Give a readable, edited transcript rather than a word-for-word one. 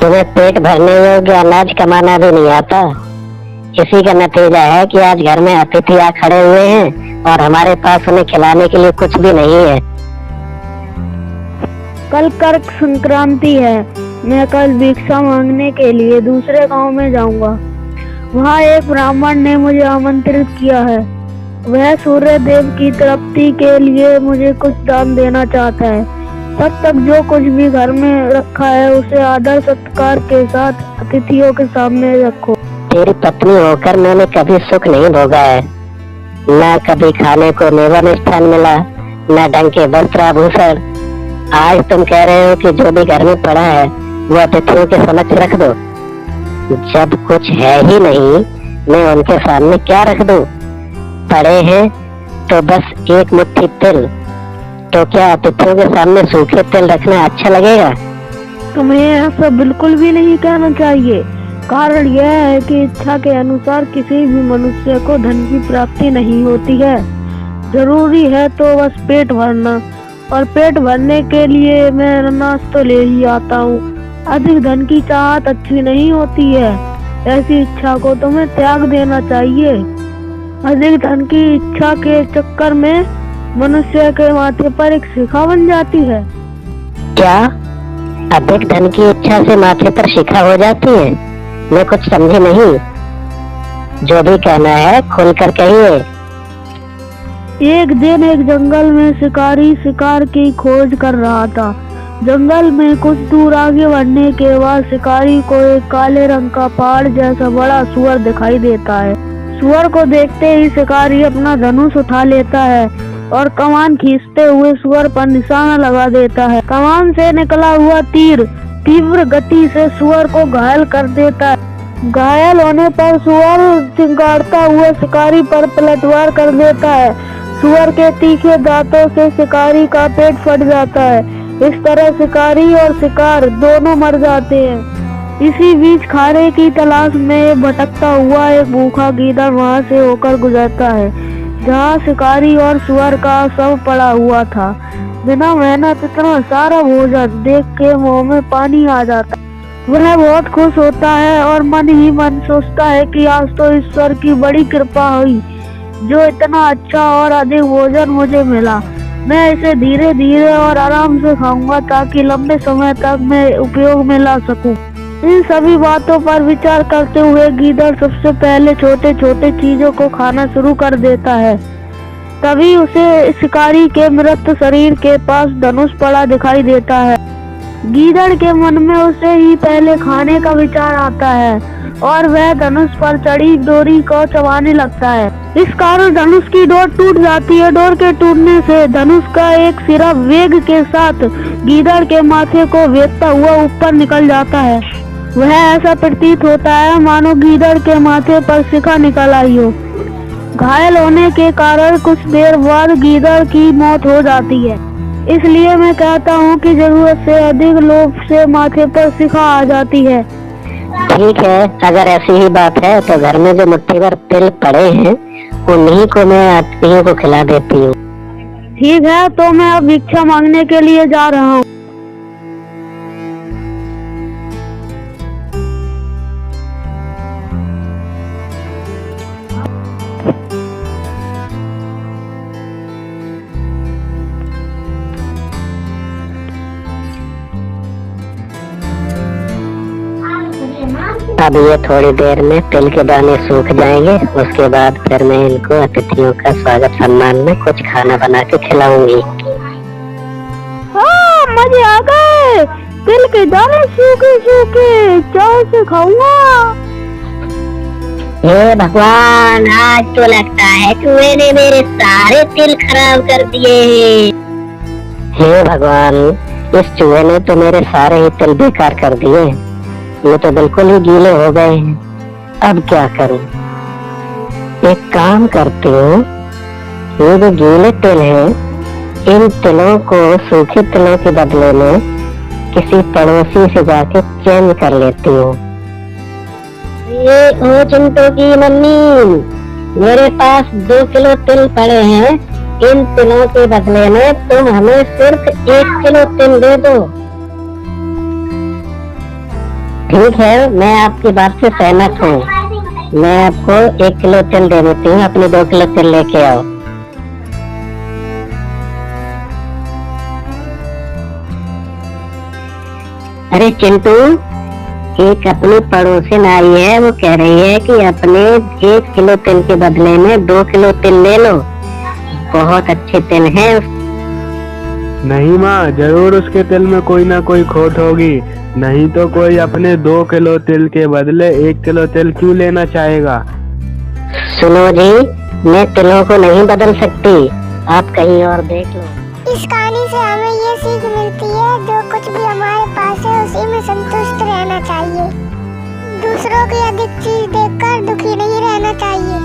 तुम्हें पेट भरने योग्य अनाज कमाना भी नहीं आता। इसी का नतीजा है कि आज घर में अतिथि आ खड़े हुए हैं और हमारे पास उन्हें खिलाने के लिए कुछ भी नहीं है। कल कर्क संक्रांति है। मैं कल भिक्षा मांगने के लिए दूसरे गांव में जाऊंगा। वहाँ एक ब्राह्मण ने मुझे आमंत्रित किया है। वह सूर्य देव की तृप्ति के लिए मुझे कुछ दान देना चाहता है। तब तक जो कुछ भी घर में रखा है उसे आदर सत्कार के साथ अतिथियों के सामने रखो। तेरी पत्नी होकर मैंने कभी सुख नहीं भोगा है। न कभी खाने को मेवा मिष्ठान मिला, न ढंग के वस्त्र आभूषण। आज तुम कह रहे हो कि जो भी घर में पड़ा है वो अतिथियों के समक्ष रख दो। जब कुछ है ही नहीं, मैं उनके सामने क्या रख दूं? पड़े हैं तो बस एक मुट्ठी तिल। तो क्या अतिथियों के सामने सूखे तिल रखना अच्छा लगेगा? तुम्हें ऐसा बिल्कुल भी नहीं कहना चाहिए। कारण यह है कि इच्छा के अनुसार किसी भी मनुष्य को धन की प्राप्ति नहीं होती है। जरूरी है तो बस पेट भरना, और पेट भरने के लिए मैं अनाज तो ले ही आता हूँ। अधिक धन की चाहत अच्छी नहीं होती है। ऐसी इच्छा को तुम्हें त्याग देना चाहिए। अधिक धन की इच्छा के चक्कर में मनुष्य के माथे पर एक शिखा बन जाती है। क्या अधिक धन की इच्छा से माथे पर शिखा हो जाती है? मैं कुछ समझी नहीं। जो भी कहना है खुलकर कहिए। एक दिन एक जंगल में शिकारी शिकार की खोज कर रहा था। जंगल में कुछ दूर आगे बढ़ने के बाद शिकारी को एक काले रंग का पहाड़ जैसा बड़ा सुअर दिखाई देता है। सुअर को देखते ही शिकारी अपना धनुष उठा लेता है और कमान खींचते हुए सुअर पर निशाना लगा देता है। कमान से निकला हुआ तीर तीव्र गति से सुअर को घायल कर देता है। घायल होने पर सुअर चिंगाड़ता हुआ शिकारी पर पलटवार कर देता है। सुअर के तीखे दांतों से शिकारी का पेट फट जाता है। इस तरह शिकारी और शिकार दोनों मर जाते हैं। इसी बीच खाने की तलाश में भटकता हुआ एक भूखा गीदड़ वहां से होकर गुजरता है, जहाँ शिकारी और सुअर का शव पड़ा हुआ था। बिना मेहनत इतना सारा भोजन देख के मुंह में पानी आ जाता। वह बहुत खुश होता है और मन ही मन सोचता है कि आज तो ईश्वर की बड़ी कृपा हुई, जो इतना अच्छा और अधिक भोजन मुझे मिला। मैं इसे धीरे धीरे और आराम से खाऊंगा ताकि लंबे समय तक मैं उपयोग में ला सकूं। इन सभी बातों पर विचार करते हुए गीदड़ सबसे पहले छोटे छोटे चीजों को खाना शुरू कर देता है। तभी उसे शिकारी के मृत शरीर के पास धनुष पड़ा दिखाई देता है। गीदड़ के मन में उसे ही पहले खाने का विचार आता है और वह धनुष पर चढ़ी डोरी को चबाने लगता है। इस कारण धनुष की डोर टूट जाती है। डोर के टूटने से धनुष का एक सिरा वेग के साथ गीदड़ के माथे को वेधता हुआ ऊपर निकल जाता है। वह ऐसा प्रतीत होता है मानो गीदड़ के माथे पर शिखा निकल आई हो। घायल होने के कारण कुछ देर बाद गीदड़ की मौत हो जाती है। इसलिए मैं कहता हूँ कि जरूरत से अधिक लोभ से माथे पर शिखा आ जाती है। ठीक है, अगर ऐसी ही बात है तो घर में जो मुट्ठी भर तिल पड़े हैं उन्हीं को मैं अतिथियों को खिला देती हूँ। ठीक है, तो मैं अब भिक्षा मांगने के लिए जा रहा हूँ। अब ये थोड़ी देर में तिल के दाने सूख जाएंगे। उसके बाद फिर मैं इनको अतिथियों का स्वागत सम्मान में कुछ खाना बना के खिलाऊंगी। हाँ, मजे आ गए। तिल के दाने सूखे सूखे चाव से खाऊंगा। हे भगवान, आज तो लगता है चूहे ने मेरे सारे तिल खराब कर दिए हैं। हे भगवान, इस चूहे ने तो मेरे सारे ही तिल बेकार कर दिए। ये तो बिल्कुल ही गीले हो गए हैं। अब क्या करूं? एक काम करती हूँ, ये जो गीले तिल हैं, इन तिलों को सूखे तिलों के बदले में किसी पड़ोसी से जाके चेंज कर लेती हूँ। ये ओ चिंटू की मम्मी, मेरे पास 2 किलो तिल पड़े हैं। इन तिलों के बदले में तुम हमें सिर्फ 1 किलो तिल दे दो। ठीक है, मैं आपकी बात से सहमत हूँ। मैं आपको 1 किलो तिल दे देती हूँ, अपने 2 किलो तिल लेके आओ। अरे चिंटू, एक अपनी पड़ोसिन आई है, वो कह रही है कि अपने 1 किलो तिल के बदले में 2 किलो तिल ले लो। बहुत अच्छे तिल हैं। नहीं माँ, जरूर उसके तिल में कोई ना कोई खोट होगी, नहीं तो कोई अपने 2 किलो तिल के बदले 1 किलो तिल क्यों लेना चाहेगा। सुनो जी, मैं तिलों को नहीं बदल सकती, आप कहीं और देख लो। इस कहानी से हमें ये सीख मिलती है, जो कुछ भी हमारे पास है उसी में संतुष्ट रहना चाहिए। दूसरों की अधिक चीज देखकर दुखी नहीं रहना चाहिए।